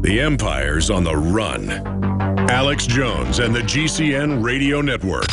The Empire's on the run. Alex Jones and the GCN Radio Network.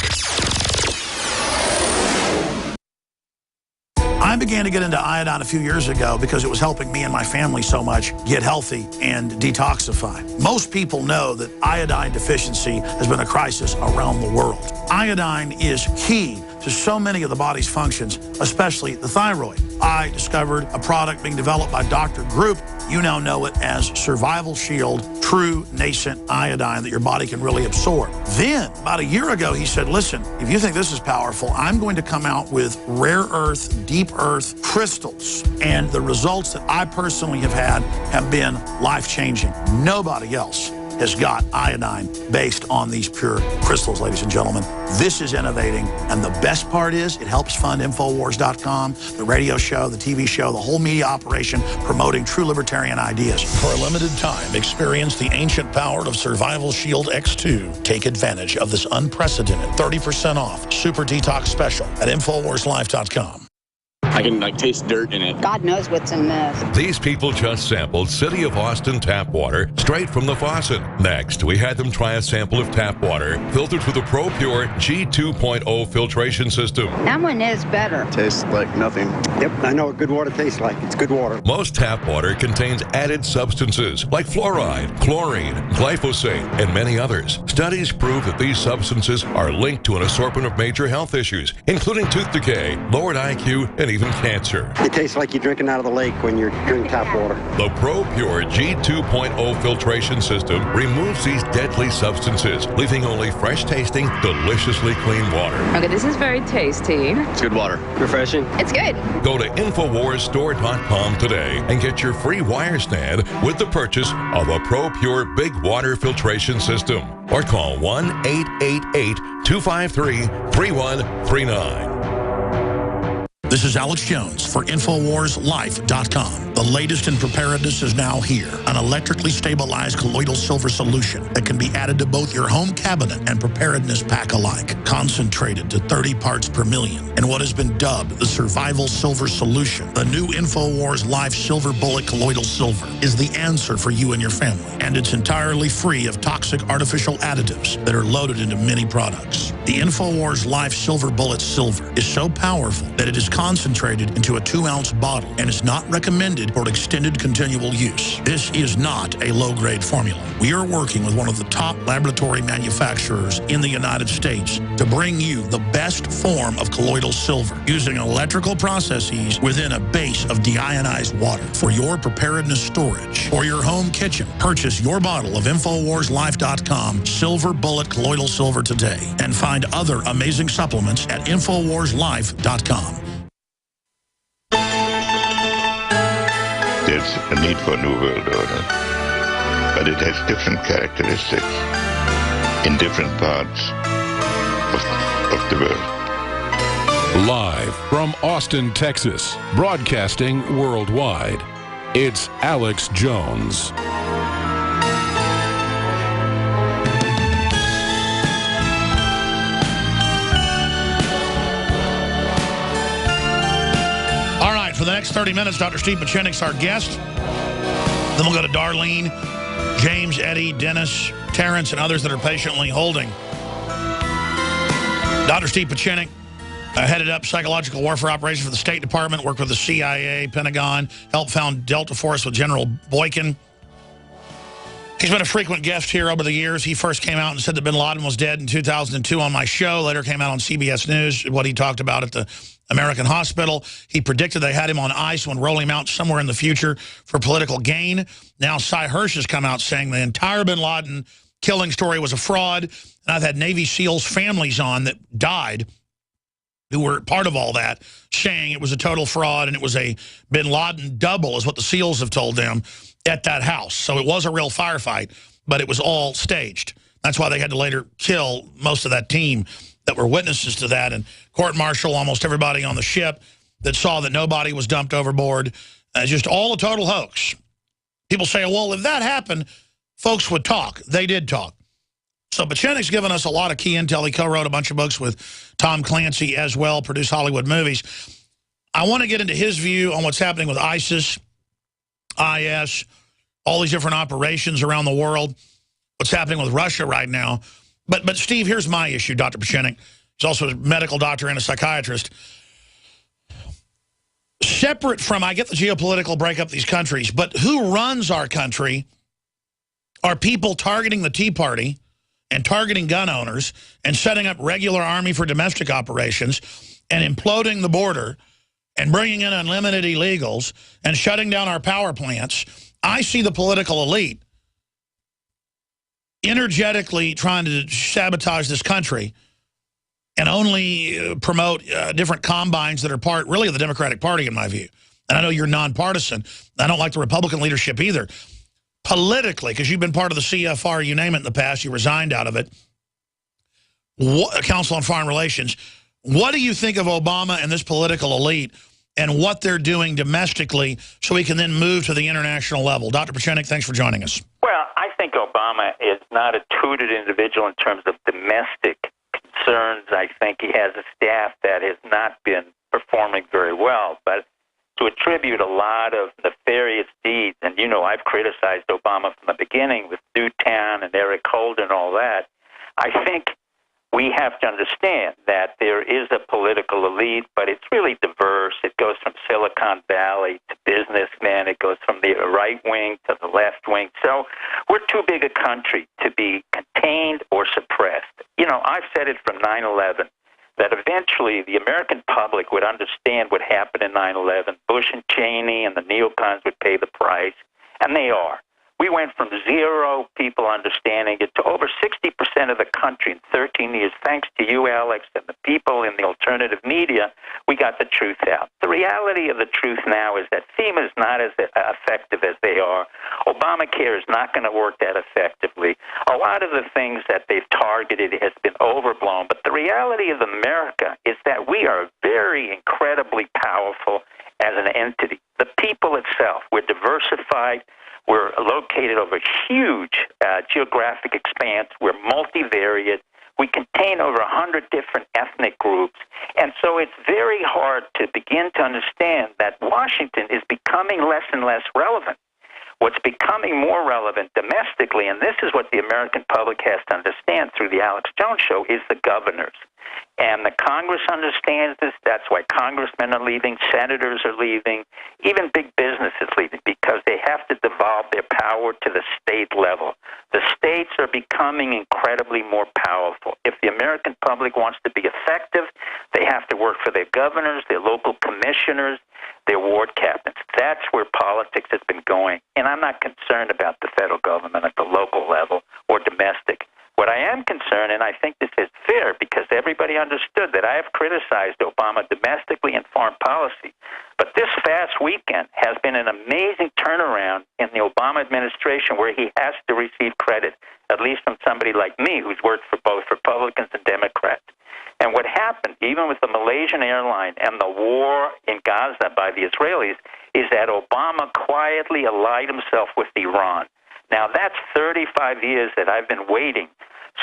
I began to get into iodine a few years ago because it was helping me and my family so much get healthy and detoxify. Most people know that iodine deficiency has been a crisis around the world. Iodine is key to so many of the body's functions, especially the thyroid. I discovered a product being developed by Dr. Group. You now know it as Survival Shield True Nascent Iodine that your body can really absorb. Then, about a year ago, he said, listen, if you think this is powerful, I'm going to come out with rare earth, deep earth crystals. And the results that I personally have had have been life-changing. Nobody else has got iodine based on these pure crystals, ladies and gentlemen. This is innovating, and the best part is it helps fund Infowars.com, the radio show, the TV show, the whole media operation promoting true libertarian ideas. For a limited time, experience the ancient power of Survival Shield X2. Take advantage of this unprecedented 30% off super detox special at InfoWarsLife.com. I can taste dirt in it. God knows what's in this. These people just sampled City of Austin tap water straight from the faucet. Next, we had them try a sample of tap water filtered through the ProPure G2.0 filtration system. That one is better. Tastes like nothing. Yep, I know what good water tastes like. It's good water. Most tap water contains added substances like fluoride, chlorine, glyphosate, and many others. Studies prove that these substances are linked to an assortment of major health issues, including tooth decay, lowered IQ, and even cancer. It tastes like you're drinking out of the lake when you're drinking tap water. The ProPure G2.0 filtration system removes these deadly substances, leaving only fresh-tasting, deliciously clean water. Okay, this is very tasty. It's good water. Refreshing. It's good. Go to InfoWarsStore.com today and get your free wire stand with the purchase of a ProPure Big Water Filtration System. Or call 1-888-253-3139. This is Alex Jones for InfoWarsLife.com. The latest in preparedness is now here. An electrically stabilized colloidal silver solution that can be added to both your home cabinet and preparedness pack alike. Concentrated to 30 parts per million in what has been dubbed the Survival Silver Solution. The new InfoWars Life Silver Bullet Colloidal Silver is the answer for you and your family. And it's entirely free of toxic artificial additives that are loaded into many products. The InfoWars Life Silver Bullet Silver is so powerful that it is concentrated into a 2-ounce bottle and is not recommended for extended continual use. This is not a low-grade formula. We are working with one of the top laboratory manufacturers in the United States to bring you the best form of colloidal silver using electrical processes within a base of deionized water for your preparedness storage or your home kitchen. Purchase your bottle of InfoWarsLife.com Silver Bullet Colloidal Silver today and find other amazing supplements at InfoWarsLife.com. There's a need for a new world order, but it has different characteristics in different parts of the world. Live from Austin, Texas, broadcasting worldwide, it's Alex Jones. For the next 30 minutes, Dr. Steve Pieczenik's our guest. Then we'll go to Darlene, James, Eddie, Dennis, Terrence, and others that are patiently holding. Dr. Steve Pieczenik headed up psychological warfare operations for the State Department, worked with the CIA, Pentagon, helped found Delta Force with General Boykin. He's been a frequent guest here over the years. He first came out and said that bin Laden was dead in 2002 on my show. Later came out on CBS News, what he talked about at the American Hospital. He predicted they had him on ice when rolling him out somewhere in the future for political gain. Now Cy Hirsch has come out saying the entire bin Laden killing story was a fraud. And I've had Navy SEALs families on that died who were part of all that, saying it was a total fraud and it was a bin Laden double is what the SEALs have told them at that house. So it was a real firefight, but it was all staged. That's why they had to later kill most of that team that were witnesses to that and court-martial almost everybody on the ship that saw that nobody was dumped overboard. Just all a total hoax. People say, well, if that happened, folks would talk. They did talk. So Pieczenik's given us a lot of key intel. He co-wrote a bunch of books with Tom Clancy as well, produced Hollywood movies. I want to get into his view on what's happening with ISIS, IS, all these different operations around the world, what's happening with Russia right now. But Steve, here's my issue, Dr. Pieczenik. He's also a medical doctor and a psychiatrist. Separate from, I get the geopolitical breakup of these countries, but who runs our country are people targeting the Tea Party and targeting gun owners and setting up regular army for domestic operations and imploding the border and bringing in unlimited illegals and shutting down our power plants. I see the political elite energetically trying to sabotage this country and only promote different combines that are part, really, of the Democratic Party, in my view. And I know you're nonpartisan. I don't like the Republican leadership either. Politically, because you've been part of the CFR, you name it, in the past, you resigned out of it, Council on Foreign Relations. What do you think of Obama and this political elite and what they're doing domestically so we can then move to the international level? Dr. Pieczenik, thanks for joining us. Well, I think Obama is not a tutored individual in terms of domestic concerns. I think he has a staff that has not been performing very well. But to attribute a lot of nefarious deeds, and you know I've criticized Obama from the beginning with Newtown and Eric Holder and all that, I think we have to understand that there is a political elite, but it's really diverse. It goes from Silicon Valley to businessmen. It goes from the right wing to the left wing. So we're too big a country to be contained or suppressed. You know, I've said it from 9/11, that eventually the American public would understand what happened in 9/11. Bush and Cheney and the neocons would pay the price, and they are. We went from 0 people understanding it to over 60% of the country in 13 years. Thanks to you, Alex, and the people in the alternative media, we got the truth out. The reality of the truth now is that FEMA is not as effective as they are. Obamacare is not going to work that effectively. A lot of the things that they've targeted has been overblown. But the reality of America is that we are very incredibly powerful as an entity. The people itself, we're diversified. We're located over a huge geographic expanse. We're multivariate. We contain over 100 different ethnic groups. And so it's very hard to begin to understand that Washington is becoming less and less relevant. What's becoming more relevant domestically, and this is what the American public has to understand through the Alex Jones Show, is the governors. And the Congress understands this. That's why congressmen are leaving, senators are leaving, even big business is leaving, because they have to devolve their power to the state level. The states are becoming incredibly more powerful. If the American public wants to be effective, they have to work for their governors, their local commissioners, their ward captains. That's where politics has been going. And I'm not concerned about the federal government at the local level or domestic. What I am concerned, and I think this is fair because everybody understood that I have criticized Obama domestically and foreign policy, but this past weekend has been an amazing turnaround in the Obama administration where he has to receive credit, at least from somebody like me who's worked for both Republicans and Democrats. And what happened, even with the Malaysian airline and the war in Gaza by the Israelis, is that Obama quietly allied himself with Iran. Now, that's 35 years that I've been waiting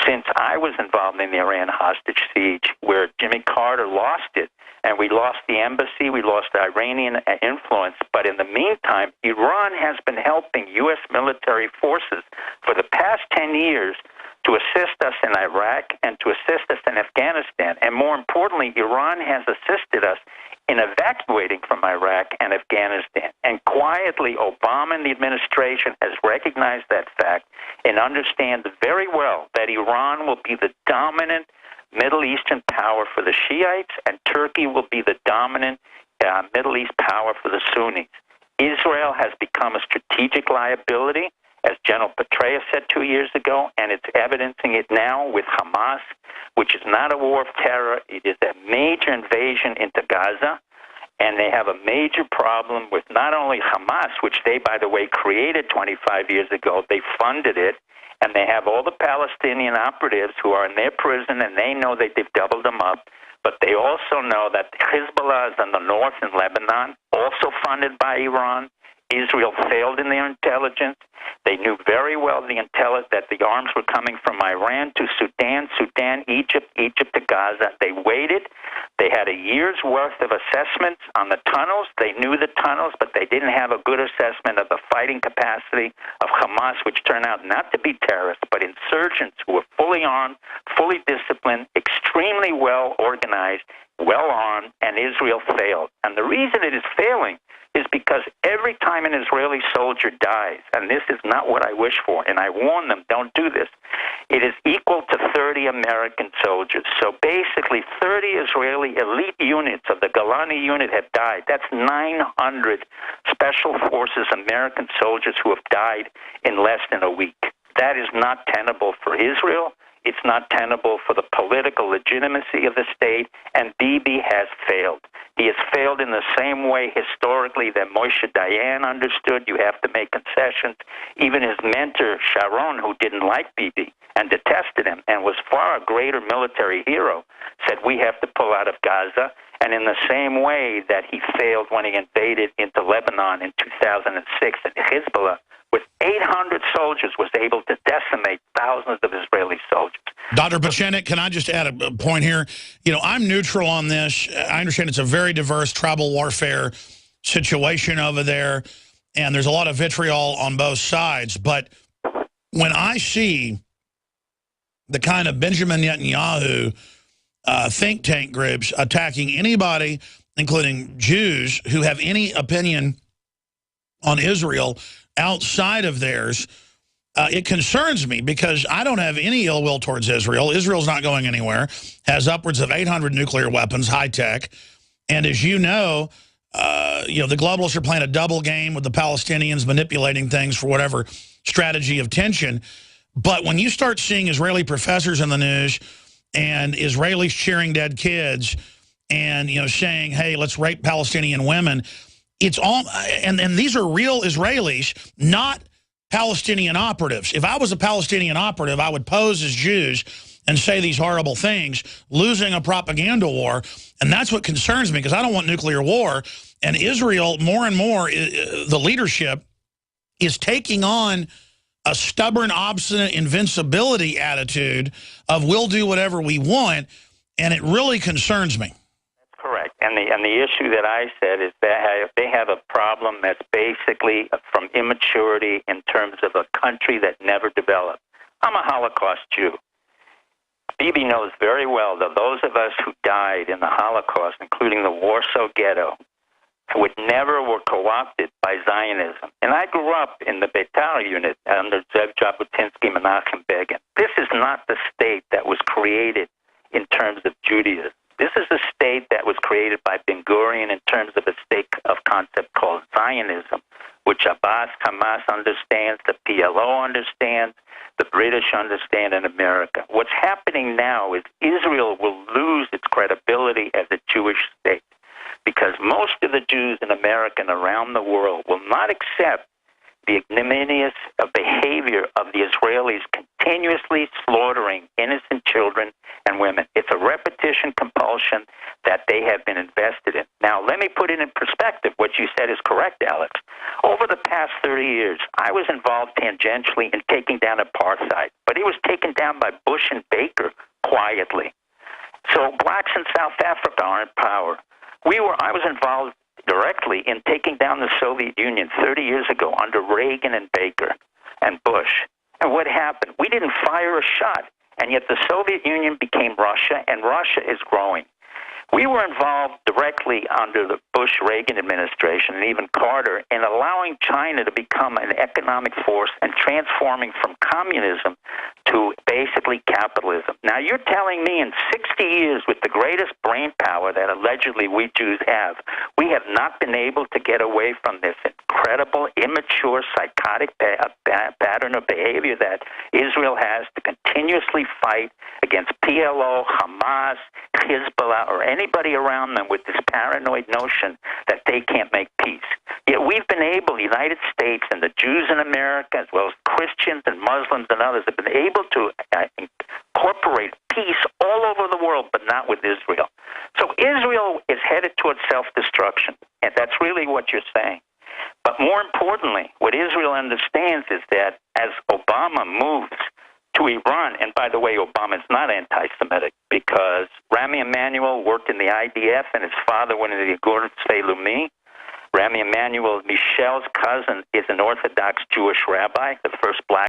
since I was involved in the Iran hostage siege, where Jimmy Carter lost it, and we lost the embassy, we lost Iranian influence. But in the meantime, Iran has been helping U.S. military forces for the past 10 years to assist us in Iraq and to assist us in Afghanistan. And more importantly, Iran has assisted us in evacuating from Iraq and Afghanistan. And quietly, Obama and the administration has recognized that fact and understands very well that Iran will be the dominant Middle Eastern power for the Shiites, and Turkey will be the dominant Middle East power for the Sunnis. Israel has become a strategic liability, as General Petraeus said 2 years ago, and it's evidencing it now with Hamas, which is not a war of terror. It is a major invasion into Gaza, and they have a major problem with not only Hamas, which they, by the way, created 25 years ago. They funded it, and they have all the Palestinian operatives who are in their prison, and they know that they've doubled them up. But they also know that Hezbollah is in the north in Lebanon, also funded by Iran. Israel failed in their intelligence. They knew very well that the arms were coming from Iran to Sudan, Egypt to Gaza. They waited. They had a year's worth of assessments on the tunnels. They knew the tunnels, but they didn't have a good assessment of the fighting capacity of Hamas, which turned out not to be terrorists, but insurgents who were fully armed, fully disciplined, extremely well organized, well armed, and Israel failed. And the reason it is failing is because every time an Israeli soldier dies, and this is not what I wish for, and I warn them, don't do this, it is equal to 30 American soldiers. So basically 30 Israeli elite units of the Golani unit have died. That's 900 Special Forces American soldiers who have died in less than a week. That is not tenable for Israel. It's not tenable for the political legitimacy of the state, and Bibi has failed. He has failed in the same way historically that Moshe Dayan understood you have to make concessions. Even his mentor, Sharon, who didn't like Bibi and detested him and was far a greater military hero, said we have to pull out of Gaza. And in the same way that he failed when he invaded into Lebanon in 2006, and Hezbollah, with 800 soldiers, was able to decimate thousands of Israeli soldiers. Dr. Pachenik, can I just add a point here? You know, I'm neutral on this. I understand it's a very diverse tribal warfare situation over there, and there's a lot of vitriol on both sides. But when I see the kind of Benjamin Netanyahu think tank groups attacking anybody, including Jews, who have any opinion on Israel outside of theirs, it concerns me because I don't have any ill will towards Israel. Israel's not going anywhere, has upwards of 800 nuclear weapons, high tech. And as you know, the globalists are playing a double game with the Palestinians, manipulating things for whatever strategy of tension. But when you start seeing Israeli professors in the news and Israelis cheering dead kids and, saying, hey, let's rape Palestinian women, it's all, and these are real Israelis, not Palestinian operatives. If I was a Palestinian operative, I would pose as Jews and say these horrible things, losing a propaganda war. And that's what concerns me, because I don't want nuclear war. And Israel, more and more, the leadership is taking on a stubborn, obstinate invincibility attitude of we'll do whatever we want. And it really concerns me. Correct. And the issue that I said is that they have a problem that's basically from immaturity in terms of a country that never developed. I'm a Holocaust Jew. Bibi knows very well that those of us who died in the Holocaust, including the Warsaw Ghetto, were co-opted by Zionism. And I grew up in the Beitar unit under Zev Jabotinsky, Menachem Begin. This is not the state that was created in terms of Judaism. This is a state that was created by Ben-Gurion in terms of a state of concept called Zionism, which Abbas, Hamas understands, the PLO understands, the British understand, in America. What's happening now is Israel will lose its credibility as a Jewish state because most of the Jews in America and around the world will not accept the ignominious behavior of the Israelis continuously slaughtering innocent children and women. It's a repetition compulsion that they have been invested in. Now, let me put it in perspective. What you said is correct, Alex. Over the past 30 years, I was involved tangentially in taking down apartheid, but it was taken down by Bush and Baker quietly. So blacks in South Africa are in power. I was involved directly in taking down the Soviet Union 30 years ago under Reagan and Baker and Bush. And what happened? We didn't fire a shot, and yet the Soviet Union became Russia, and Russia is growing. We were involved directly under the Bush-Reagan administration and even Carter in allowing China to become an economic force and transforming from communism to basically capitalism. Now, you're telling me in 60 years with the greatest brain power that allegedly we Jews have, we have not been able to get away from this incredible, immature, psychotic pattern of behavior that Israel has to continuously fight against PLO, Hamas, Hezbollah, or anybody around them with this paranoid notion that they can't make peace. Yet we've been able, the United States and the Jews in America, as well as Christians and Muslims and others, have been able to incorporate peace all over the world, but not with Israel. So Israel is headed towards self-destruction, and that's really what you're saying. But more importantly, what Israel understands is that as Obama moves to Iran, and by the way, Obama's not anti-Semitic because Rami Emanuel worked in the IDF and his father went into the Agudas Leumi. Rami Emanuel, Michelle's cousin, is an Orthodox Jewish rabbi, the first black